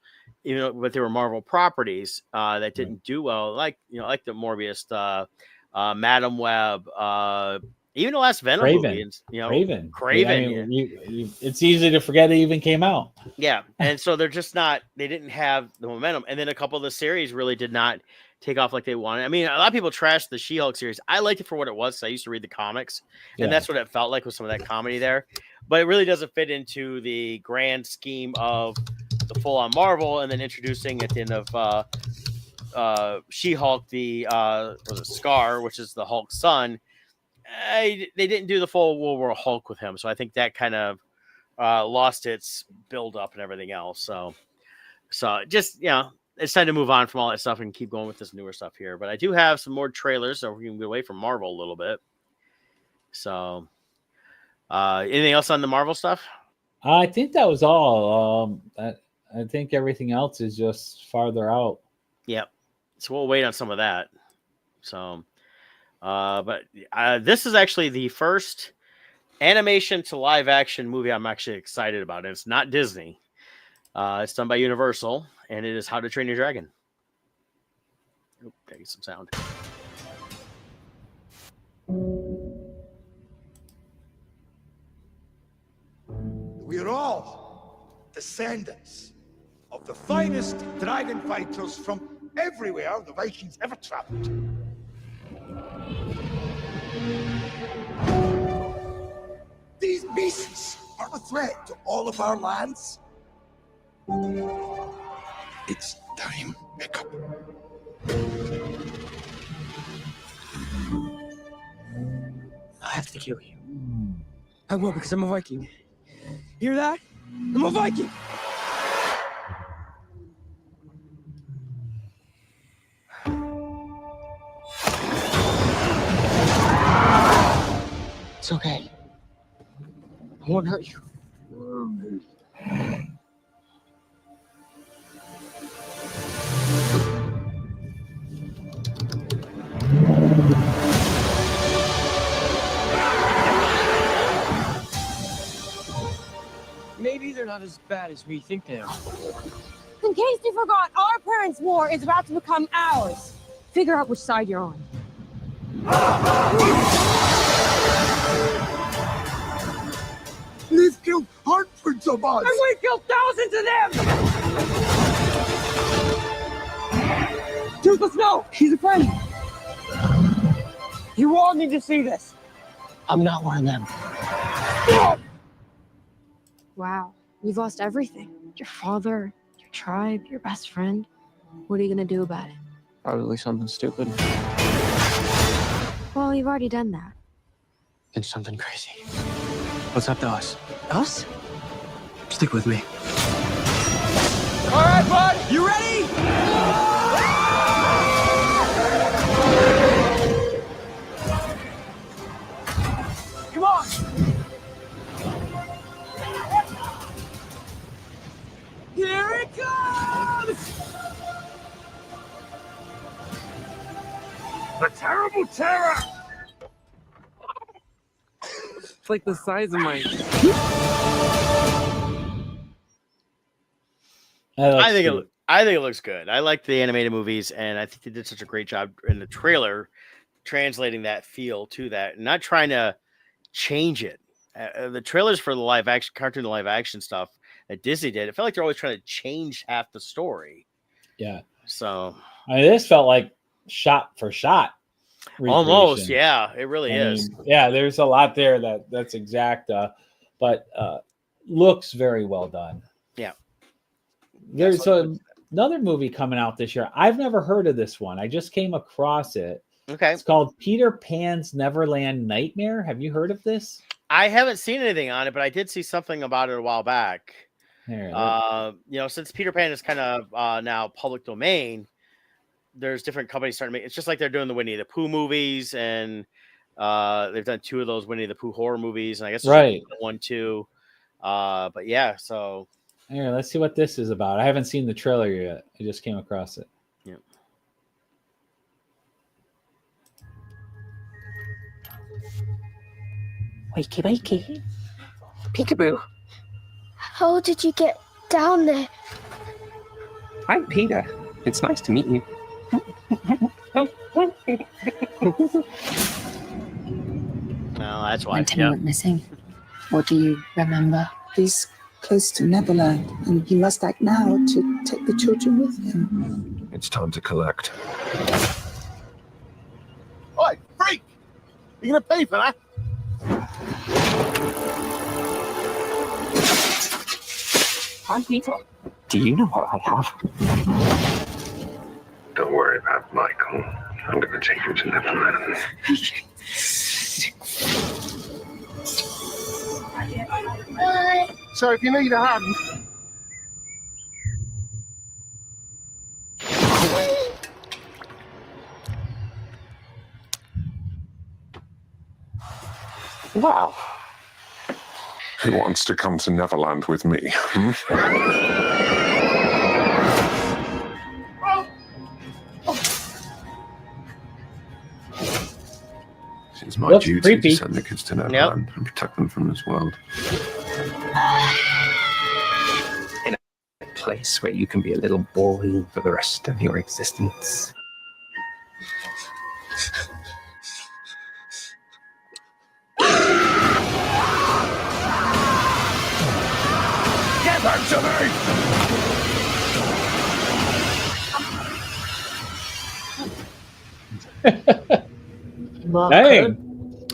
even though but they were Marvel properties that didn't do well, like the Morbius, Madam Web, even the last Venom movie. Craven. It's easy to forget it even came out. Yeah, and so they're just not. They didn't have the momentum, and then a couple of the series really did not take off like they wanted. I mean, a lot of people trashed the She-Hulk series. I liked it for what it was. I used to read the comics, and that's what it felt like with some of that comedy there. But it really doesn't fit into the grand scheme of the full-on Marvel, and then introducing at the end of She-Hulk, the was it Scar, which is the Hulk's son. They didn't do the full World War Hulk with him, so I think that kind of lost its build-up and everything else. So just it's time to move on from all that stuff and keep going with this newer stuff here. But I do have some more trailers, so we can get away from Marvel a little bit. So, anything else on the Marvel stuff? I think that was all. I think everything else is just farther out. Yep. So we'll wait on some of that. So, but this is actually the first animation to live action movie I'm actually excited about. It's not Disney. It's done by Universal, and it is How to Train Your Dragon. Oop, gotta get some sound. We are all descendants of the finest dragon fighters from everywhere the Vikings ever traveled. These beasts are a threat to all of our lands. It's time, pick up. I have to kill you. I will, because I'm a Viking. Hear that? I'm a Viking! It's okay. I won't hurt you. Maybe they're not as bad as we think they are. In case you forgot, our parents' war is about to become ours. Figure out which side you're on. They've killed hundreds of us! And we killed thousands of them! Toothless, no! He's a friend! You all need to see this. I'm not one of them. Wow, you've lost everything. Your father, your tribe, your best friend. What are you gonna do about it? Probably something stupid. Well, you've already done that. Then something crazy. What's up to us? Us? Stick with me. All right, bud, you ready? Come on! Here it comes! The terrible terror! It's like the size of my... I think it looks good. I like the animated movies, and I think they did such a great job in the trailer translating that feel to that, and not trying to change it. The trailers for the live action cartoon, the live action stuff that Disney did, it felt like they're always trying to change half the story. Yeah. So I mean, this felt like shot for shot. Almost, yeah, it really is. Yeah, there's a lot there that's exact, but looks very well done. Yeah. There's another movie coming out this year. I've never heard of this one. I just came across it. Okay. It's called Peter Pan's Neverland Nightmare. Have you heard of this? I haven't seen anything on it, but I did see something about it a while back. Since Peter Pan is kind of now public domain, there's different companies starting to make. It's just like they're doing the Winnie the Pooh movies, and they've done 2 of those Winnie the Pooh horror movies, and I guess one too. But yeah, so here, let's see what this is about. I haven't seen the trailer yet. I just came across it. Yeah. Wakey, wakey. Peekaboo. How did you get down there? I'm Peter. It's nice to meet you. Well, that's why. Anthony went missing. What do you remember? He's close to Neverland, and he must act now to take the children with him. It's time to collect. Oi, freak! You gonna pay for that? Hi, Peter. Do you know what I have? Don't worry about Michael. I'm gonna take him to Neverland. So if you need a hand... Wow. Who wants to come to Neverland with me? It's my Looks duty creepy. to send the kids to Neverland and protect them from this world. In a place where you can be a little boy for the rest of your existence. Get her to me! Dang.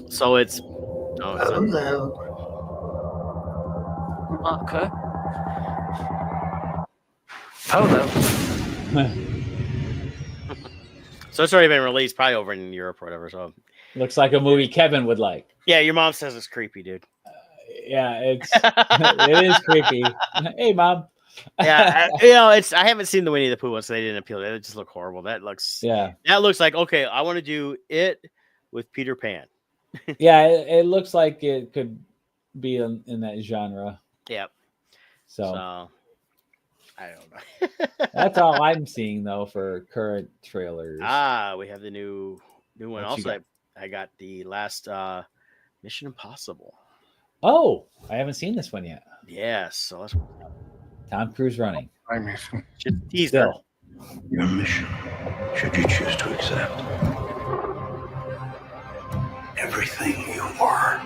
So it's. Oh, it's Marco. Hello. So it's already been released, probably over in Europe or whatever. So Looks like a movie Kevin would like. yeah, your mom says it's creepy, dude. Yeah, it is creepy. Hey, Mom. Yeah, I haven't seen the Winnie the Pooh one, so they didn't appeal. It just looked horrible. That looks like okay. I want to do it with Peter Pan. Yeah, it looks like it could be in that genre. Yep. So I don't know. that's all I'm seeing though for current trailers. We have the new one. What you Also, got? I got the last Mission Impossible. Oh, I haven't seen this one yet. Yes, so that's Tom Cruise running. just teaser. Still. Your mission, should you choose to accept. Everything you are,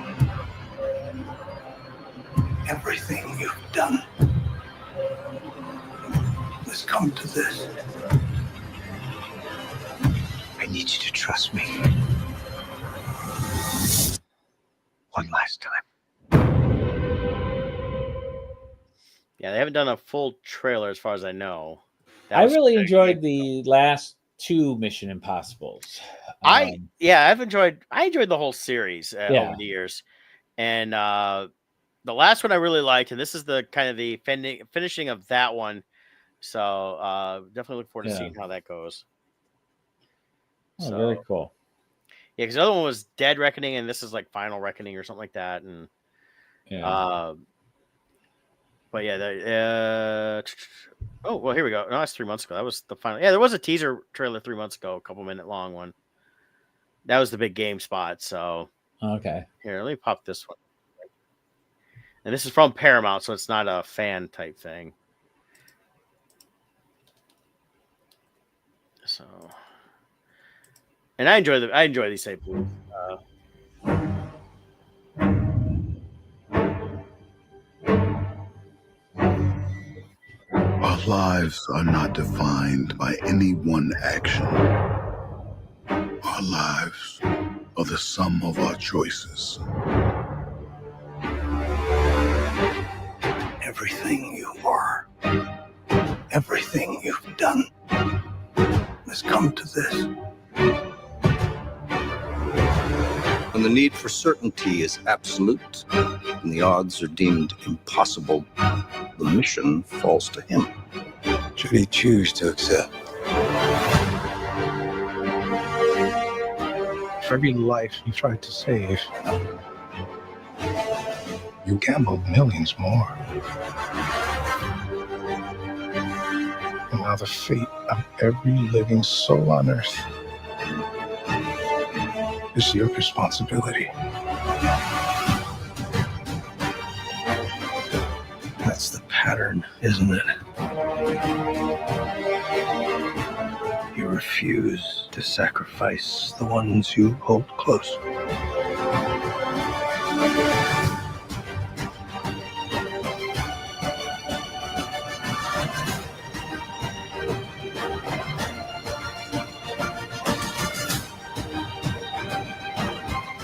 everything you've done, has come to this. I need you to trust me. One last time. Yeah, they haven't done a full trailer as far as I know. I really enjoyed the last two Mission Impossibles. I enjoyed the whole series over the years, and the last one I really liked, and this is the kind of the finishing of that one. So definitely look forward to seeing how that goes. Oh, very cool. Yeah, because the other one was Dead Reckoning, and this is like Final Reckoning or something like that. And but yeah, oh well, here we go. No, that's 3 months ago. That was the final. Yeah, there was a teaser trailer 3 months ago, a couple-minute long one. That was the big game spot. So okay, here, let me pop this one. And this is from Paramount, so it's not a fan type thing. So, and I enjoy these type of Our lives are not defined by any one action. Our lives are the sum of our choices. Everything you are, everything you've done, has come to this. When the need for certainty is absolute and the odds are deemed impossible, the mission falls to him. Should he choose to accept? For every life you tried to save, you gambled millions more. and now the fate of every living soul on earth is your responsibility. That's the pattern, isn't it? You refuse to sacrifice the ones you hold close.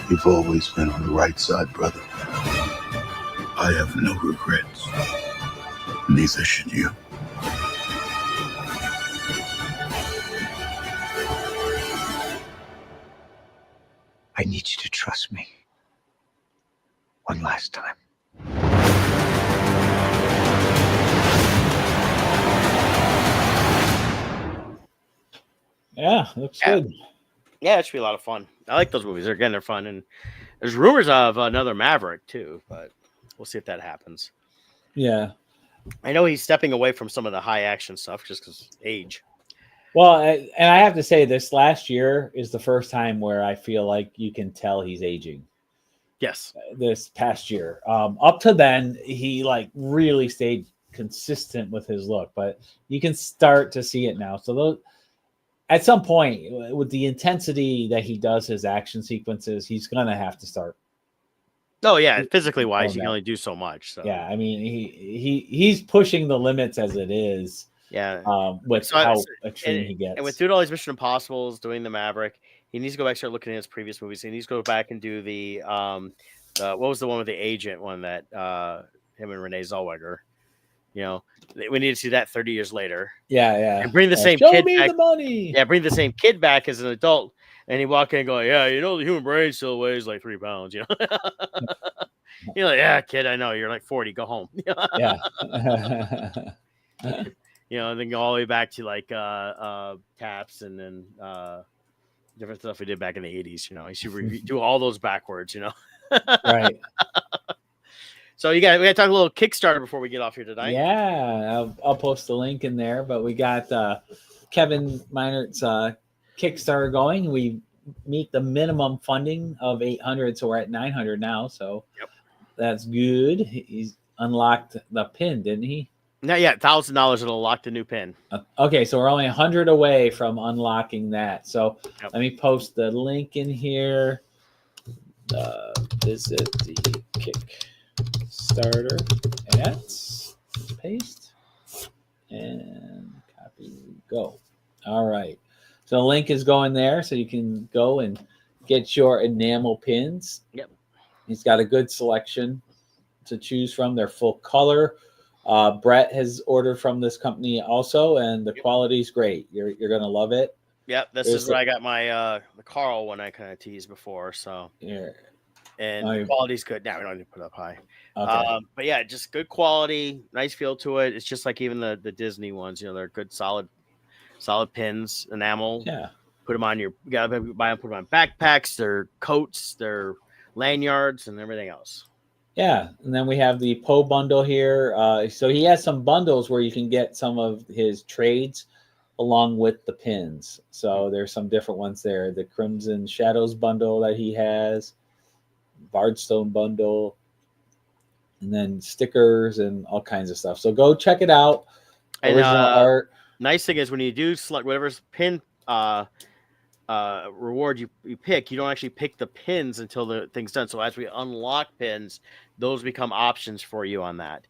You've always been on the right side, brother. I have no regrets. Neither should you. I need you to trust me. One last time. Yeah, looks good. Yeah, it should be a lot of fun. I like those movies. They're fun, and there's rumors of another Maverick too, but we'll see if that happens. Yeah. I know he's stepping away from some of the high action stuff just because age. Well, and I have to say, this last year is the first time where I feel like you can tell he's aging. Yes. This past year, up to then, he like really stayed consistent with his look, but you can start to see it now. So those, at some point, with the intensity that he does his action sequences, he's gonna have to start. Oh yeah, physically wise, you can only do so much. So yeah, I mean, he's pushing the limits as it is. Yeah, with how extreme he gets. And with doing all these Mission Impossibles, doing the Maverick, he needs to go back and start looking at his previous movies. He needs to go back and do the what was the one with the agent one that him and Renee Zellweger. You know, we need to see that 30 years later. Yeah. And bring the same Show kid me back. the money. Yeah, bring the same kid back as an adult, and he walk in and go, "Yeah, you know, the human brain still weighs like 3 pounds." You know, you're like, "Yeah, kid, I know. You're like 40. Go home." Yeah. You know, and then go all the way back to like Taps and then different stuff we did back in the 80s. You know, you should do all those backwards. You know, right. So we got to talk a little Kickstarter before we get off here tonight. Yeah, I'll post the link in there. But we got Kevin Meinert's Kickstarter going. We meet the minimum funding of 800, so we're at 900 now. So that's good. He's unlocked the pin, didn't he? Not yet. $1,000 will unlock the new pin. Okay, so we're only 100 away from unlocking that. So let me post the link in here. Visit the Kickstarter at paste and copy. Go. All right. So the link is going there, so you can go and get your enamel pins. Yep. He's got a good selection to choose from. They're full color. Brett has ordered from this company also, and the quality's great. You're gonna love it. Yep, this is where I got my the Carl one I kind of teased before. So yeah, and the quality's good. Now we don't need to put it up high. Okay. But yeah, just good quality, nice feel to it. It's just like even the Disney ones. You know, they're good, solid pins, enamel. Yeah. Put them on your. You gotta buy them. Put them on backpacks, their coats, their lanyards, and everything else. Yeah, and then we have the Poe bundle here. So he has some bundles where you can get some of his trades along with the pins. So there's some different ones there. The Crimson Shadows bundle that he has, Bardstone bundle, and then stickers and all kinds of stuff. So go check it out. Original art. Nice thing is when you do select whatever's pin reward you pick, you don't actually pick the pins until the thing's done. So as we unlock pins, those become options for you on that.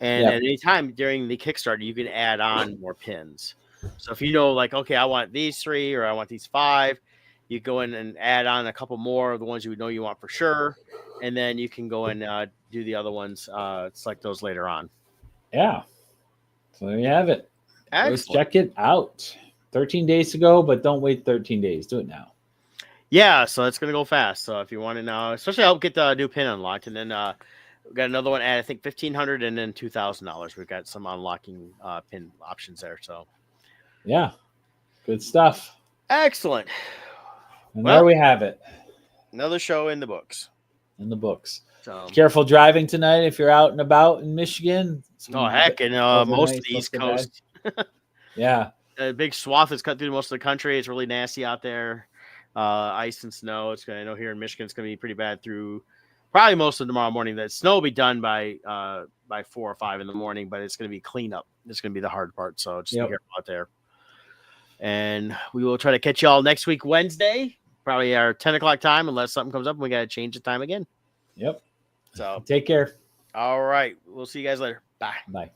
And at any time during the Kickstarter, you can add on more pins. So if you know, like, okay, I want these 3 or I want these 5, you go in and add on a couple more of the ones you know you want for sure, and then you can go and do the other ones, select those later on. Yeah. So there you have it. Excellent. Go check it out. 13 days to go, but don't wait 13 days. Do it now. Yeah, so it's gonna go fast. So if you want to know, especially help get the new pin unlocked, and then we got another one at I think $1,500 and then $2,000. We've got some unlocking pin options there. So yeah, good stuff. Excellent. And there we have it. Another show in the books. In the books. So careful driving tonight if you're out and about in Michigan. Oh heck, and most of the East Coast. Yeah. A big swath is cut through most of the country. It's really nasty out there. Ice and snow. It's gonna. I know here in Michigan, it's gonna be pretty bad through probably most of tomorrow morning. That snow will be done by 4 or 5 in the morning, but it's gonna be cleanup. It's gonna be the hard part. So just be careful out there. And we will try to catch y'all next week, Wednesday, probably our 10 o'clock time, unless something comes up and we gotta change the time again. Yep. So take care. All right, we'll see you guys later. Bye. Bye.